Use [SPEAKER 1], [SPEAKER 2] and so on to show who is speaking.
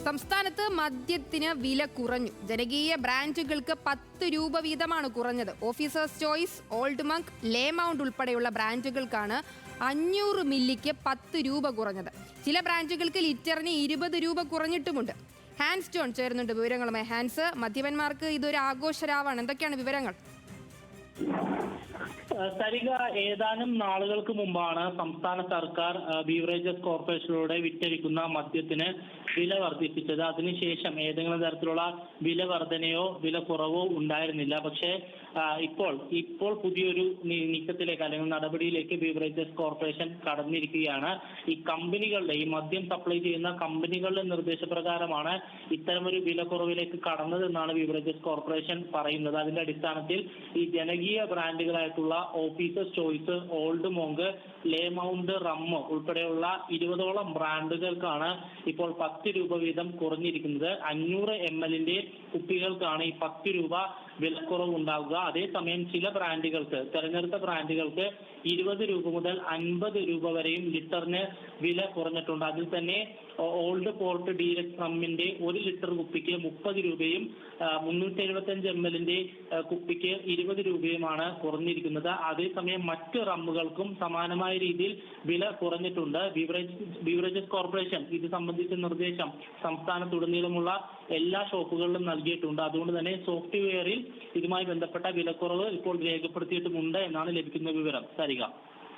[SPEAKER 1] സംസ്ഥാനത്ത് മദ്യത്തിന് വില കുറഞ്ഞു. ജനകീയ ബ്രാൻഡുകൾക്ക് 10 രൂപ വീതമാണ് കുറഞ്ഞത്. ഓഫീസേഴ്സ് ചോയ്സ്, ഓൾഡ് മങ്ക്, ലേ മൗണ്ട് ഉൾപ്പെടെയുള്ള ബ്രാൻഡുകൾക്കാണ് 500 മില്ലിക്ക് 10 രൂപ കുറഞ്ഞത്. ചില ബ്രാൻഡുകൾക്ക് ലിറ്ററിന് 20 രൂപ കുറഞ്ഞിട്ടുമുണ്ട്. ഹാൻസ് ജോൺ ചേരുന്നുണ്ട് വിവരങ്ങളുമായി. ഹാൻസ്, മദ്യപന്മാർക്ക് ഇതൊരു ആഘോഷരാവാണ്. എന്തൊക്കെയാണ് വിവരങ്ങൾ?
[SPEAKER 2] സരിക, ഏതാനും നാളുകൾക്ക് മുമ്പാണ് സംസ്ഥാന സർക്കാർ ബീവറേജസ് കോർപ്പറേഷനിലൂടെ വിറ്റഴിക്കുന്ന മദ്യത്തിന് വില വർദ്ധിപ്പിച്ചത്. അതിനുശേഷം ഏതെങ്കിലും തരത്തിലുള്ള വില വർധനയോ വില കുറവോ ഉണ്ടായിരുന്നില്ല. പക്ഷേ ഇപ്പോൾ പുതിയൊരു നീക്കത്തിലേക്ക് അല്ലെങ്കിൽ നടപടിയിലേക്ക് ബീവറേജസ് കോർപ്പറേഷൻ കടന്നിരിക്കുകയാണ്. ഈ കമ്പനികളുടെ, ഈ മദ്യം സപ്ലൈ ചെയ്യുന്ന കമ്പനികളുടെ നിർദ്ദേശപ്രകാരമാണ് ഇത്തരമൊരു വില കുറവിലേക്ക് കടന്നതെന്നാണ് ബീവറേജസ് കോർപ്പറേഷൻ പറയുന്നത്. അതിന്റെ അടിസ്ഥാനത്തിൽ ഈ ജനകീയ ബ്രാൻഡുകളായിട്ടുള്ള ഓഫീസേഴ്സ് ചോയ്സ്, ഓൾഡ് മോങ്ക്, ലേ മൗണ്ട്, റമ്മ് ഉൾപ്പെടെയുള്ള 20ഓളം ബ്രാൻഡുകൾക്കാണ് ഇപ്പോൾ 10 രൂപ വീതം കുറഞ്ഞിരിക്കുന്നത്. 500 ml കുപ്പികൾക്കാണ് ഈ 10 രൂപ വിലക്കുറവ് ഉണ്ടാകുക. അതേസമയം ചില ബ്രാൻഡുകൾക്ക്, തെരഞ്ഞെടുത്ത ബ്രാൻഡുകൾക്ക് 20 രൂപ മുതൽ 50 രൂപ വരെയും ലിറ്ററിന് വില കുറഞ്ഞിട്ടുണ്ട്. അതിൽ തന്നെ ഓൾഡ് പോർട്ട് ഡീലക്സ് റമ്മിന്റെ 1 ലിറ്റർ കുപ്പിക്ക് 30 രൂപയും 375 ml കുപ്പിക്ക് 20 രൂപയുമാണ് കുറഞ്ഞിരിക്കുന്നത്. അതേസമയം മറ്റ് റമ്മുകൾക്കും സമാനമായ രീതിയിൽ വില കുറഞ്ഞിട്ടുണ്ട്. ബീവറേജസ് കോർപ്പറേഷൻ ഇത് സംബന്ധിച്ച നിർദ്ദേശം സംസ്ഥാനത്തുടനീളമുള്ള എല്ലാ ഷോപ്പുകളിലും നൽകിയിട്ടുണ്ട്. അതുകൊണ്ട് തന്നെ സോഫ്റ്റ്വെയറിൽ ഇതുമായി ബന്ധപ്പെട്ട വിലക്കുറവ് ഇപ്പോൾ രേഖപ്പെടുത്തിയിട്ടുമുണ്ട് എന്നാണ് ലഭിക്കുന്ന വിവരം. സരിക.